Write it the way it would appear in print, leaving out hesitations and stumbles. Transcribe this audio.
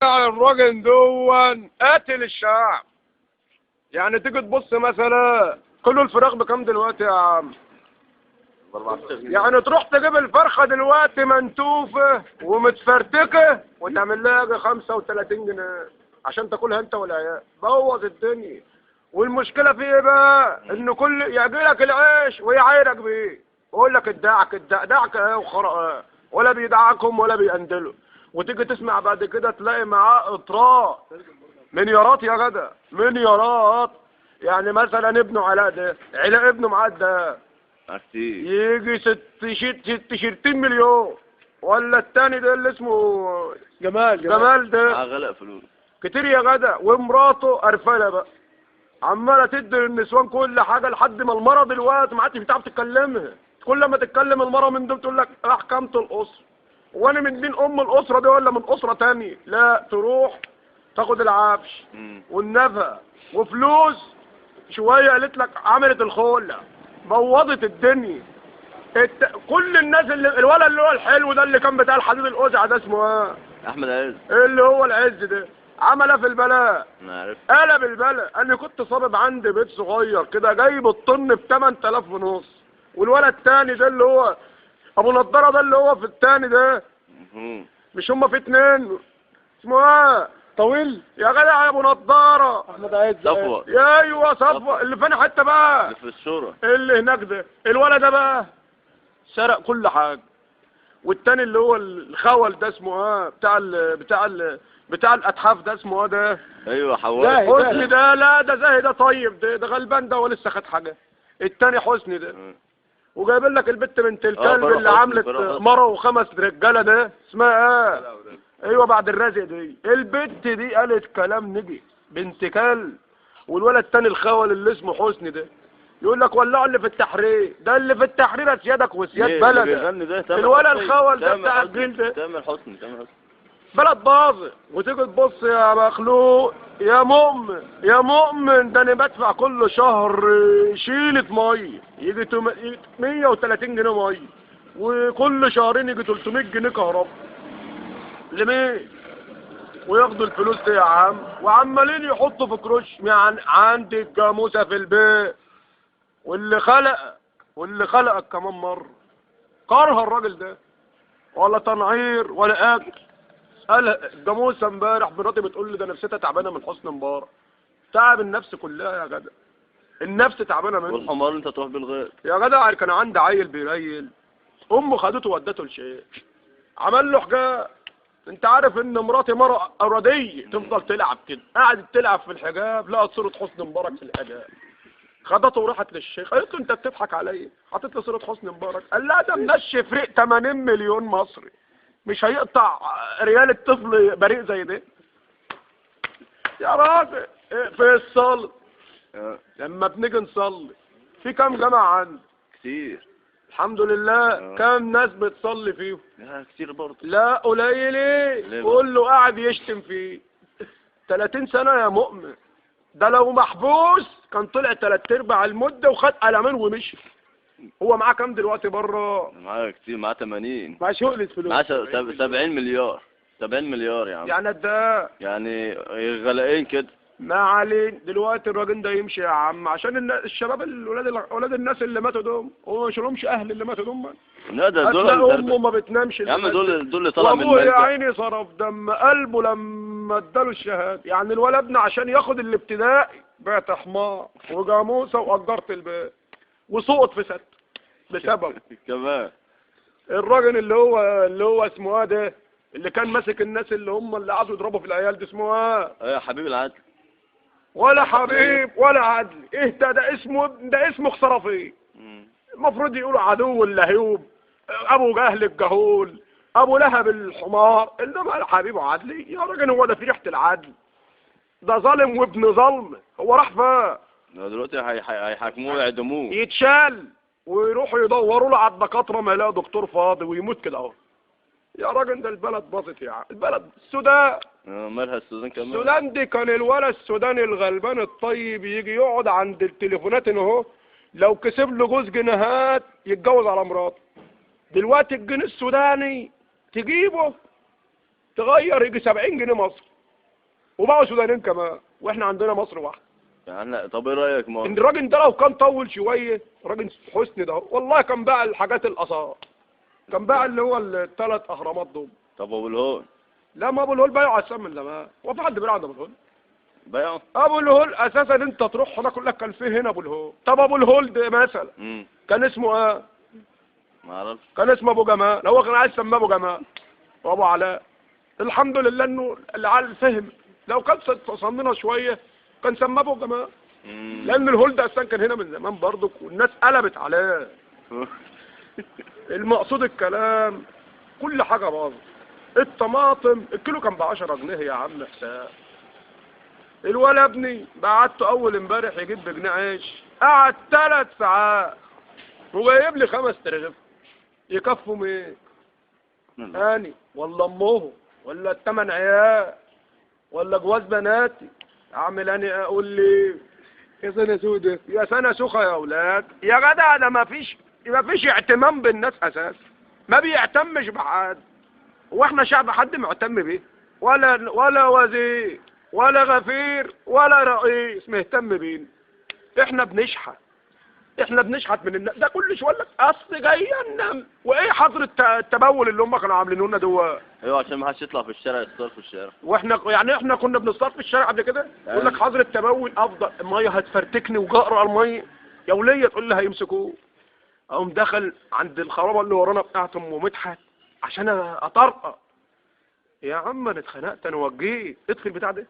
جدع الراجل دون قاتل الشعب. يعني تيجي تبص مثلا كل الفراخ بكام دلوقتي يا عم؟ يعني تروح تجيب الفرخه دلوقتي منتوفه ومتفرتكه وتعمل لها 35 جنيه عشان تاكلها انت والعيال. بوظ الدنيا. والمشكله في ايه بقى؟ ان كل يجي لك العيش ويعايرك بيه، ويقول لك ادعك دعك ايه وخرق ايه، ولا بيدعكم ولا بيقندلوا. وتيجي تسمع بعد كده تلاقي معاه اطراء مليارات يا جدع، مليارات. يعني مثلا ابنه علاء ده، علاء ابنه معاه ده يجي 6 مليون. ولا التاني ده اللي اسمه جمال ده غلق فلوس كتير يا جدع. ومراته قرفانه بقى، عماله تدي للنسوان كل حاجه لحد ما المره دلوقتي ما عادش بتعرف تكلمها. كل ما تتكلم المره من دول تقول لك احكامه الاسره، وانا من دين ام الاسره دي ولا من اسره تانية؟ لا، تروح تاخد العفش والنفقه وفلوس شويه. قالت لك عملت الخله، بوظت الدنيا. كل الناس الولد اللي هو الحلو ده اللي كان بتاع الحديد القزع ده اسمه ايه؟ احمد عز. اللي هو العز ده عمل ايه في البلاء؟ انا عارف. قلب البلاء. انا كنت صابب عندي بيت صغير كده جايب الطن ب 8000 ونص. والولد التاني ده اللي هو ابو نضاره ده اللي هو في التاني ده، مش هما في اتنين اسمه ايه؟ طويل يا جدع يا ابو نضاره. احمد عز. صفوه. يا ايوه صفوه اللي فين حته بقى اللي في الشورى اللي هناك ده. الولد ده بقى سرق كل حاجه. والتاني اللي هو الخول ده اسمه ايه؟ بتاع الاتحاف ده اسمه ايه ده؟ ايوه حواس. حسني ده. لا ده زاهي ده طيب، ده غلبان ده ولسه خد حاجه. التاني حسني ده. وجايبين لك البت بنت الكلب اللي عملت مره وخمس رجاله ده اسمها ايه؟ ايوه بعد الرازق دي. البت دي قالت كلام نجي بنت كلب. والولد التاني الخول اللي اسمه حسني ده يقول لك ولعوا اللي في التحرير. ده اللي في التحرير اسيادك وسياد بلدك. الولد الخول ده بتاع الجيل ده تامر حسني. بلد باظ. وتيجي تبص يا مخلوق يا مؤمن ده انا بدفع كل شهر شيلة ميه يجي 130 جنيه ميه، وكل شهرين يجي 300 جنيه كهرباء. لمين؟ وياخدوا الفلوس دي يا عم وعمالين يحطوا في كروش. يعني عندي الجاموسه في البيت واللي خلقك كمان مره كره الراجل ده، ولا تنعير ولا اكل. قال الجاموسه امبارح مراتي بتقول لي ده نفسيتها تعبانه من حسن مبارك. تعب النفس كلها يا جدع، النفس تعبانه منه. والحمار انت تروح بالغير يا جدع. كان عندي عيل بيريل، امه خدته ودته لشيخ عمل له حجاب. انت عارف ان مراتي مره اراديه تفضل تلعب كده، قعدت تلعب في الحجاب لقت صوره حسن مبارك في الحجاب، خدته وراحت للشيخ. قالت له انت بتضحك عليا؟ حطيت له صوره حسن مبارك. قال لا ده منشف فريق 80 مليون مصري مش هيقطع ريال الطفل بريء زي ده يا راجل. في الصلاة لما بنيجي نصلي في كام جماعة عندي؟ كتير الحمد لله. كام ناس بتصلي فيهم؟ كتير برضه. لا قليل. كله قاعد يشتم فيه 30 سنة يا مؤمن. ده لو محبوس كان طلع 3/4 المدة وخد قلمين ومشي. هو معاه كام دلوقتي بره؟ معاه كتير، معاه 80. مع شغلة فلوس. معاه 70 مليار. 70 مليار يا عم. يعني ده يعني غلقين كده. ما عليه. دلوقتي الراجل ده يمشي يا عم عشان الشباب اولاد الناس اللي ماتوا دول. هو مش لهمش اهل اللي ماتوا دول. لا ده دول امه ما بتنامش يا عم. دول اللي طلع من الملك. يا عيني صرف دم قلبه لما اداله الشهاده. يعني الولد ابني عشان ياخد الابتدائي بعت حمار وجاموسه واجرت البيت وسقط في ست بسبب كمان. الراجل اللي هو اسمه ايه ده اللي كان ماسك الناس اللي هم اللي قعدوا يضربوا في العيال دي اسمه ايه؟ ايه حبيب العدل. ولا حبيب ولا عدل. ايه ده اسمه خسرفي. المفروض يقولوا عدو اللهيوب، ابو جهل الجهول، ابو لهب الحمار. انما حبيب وعدلي يا راجل. هو ده في ريحه العدل؟ ده ظالم وابن ظلم. هو راح فين؟ دلوقتي هيحاكموه ويعدموه. يتشال ويروحوا يدوروا له على الدكاتره ما يلاقوا دكتور فاضي ويموت كده اهو. يا راجل ده البلد باظت يا عم. البلد السودان. مالها السودان كمان؟ السودان دي كان الولد السوداني الغلبان الطيب يجي يقعد عند التليفونات ان اهو لو كسب له جوز جنيهات يتجوز على مراته. دلوقتي الجنيه السوداني تجيبه تغير يجي 70 جنيه مصري. وبقوا سودانيين كمان، واحنا عندنا مصر واحده. يعني طب ايه رايك ما ان الراجل ده لو كان طول شويه، راجل حسني ده والله كان باع الحاجات الاثار، كان باع اللي هو الثلاث اهرامات دول. طب ابو الهول لا، ما ابو الهول بايعه على السم من زمان، هو في حد بيلعب عند ابو الهول؟ بيعه؟ ابو الهول اساسا انت تروح هناك يقول لك كان فيه هنا ابو الهول. طب ابو الهول ده مثلا كان اسمه ايه؟ ما اعرفش. كان اسمه ابو جمال، هو كان عايز يسميه ابو جمال وابو علاء. الحمد لله انه العيال فهم، لو كان صننا شويه كان سماه ابو جمال. لان الهول ده اساسا كان هنا من زمان برضك، والناس قلبت عليه. المقصود الكلام كل حاجه باظت. الطماطم الكيلو كان ب10 جنيه يا عم حساب. الولا ابني بعته اول امبارح يجيب بجنيه عيش، قعد 3 ساعات وجايب لي 5 ترغيف. يكفوا مين؟ اني ولا امه ولا ال8 عيال ولا جواز بناتي؟ اعمل اني اقول لي يا سنه سودة يا سنه سخه يا اولاد يا جدع. ده ما فيش اهتمام بالناس اساسا، ما بيهتمش بحد. واحنا شعب حد معتم بيه؟ ولا وزير ولا غفير ولا رئيس مهتم بينا. احنا بنشحت من الناس. ده كل شويه لك اصل جاي ننام. وايه حظر التبول اللي هم كانوا عاملينه لنا دول؟ ايوه عشان ما حدش يطلع في الشارع يصطاد في الشارع. واحنا يعني احنا كنا بنصطاد في الشارع قبل كده؟ يقول لك حظر التبول افضل. الميه هتفرتكني وجقر الميه يا وليه، تقول لي هيمسكوه. اقوم دخل عند الخرابه اللي ورانا بتاعت ام مدحت عشان اطرقه. يا عم انا اتخنقت، انا وجيت اطفي البتاع ده.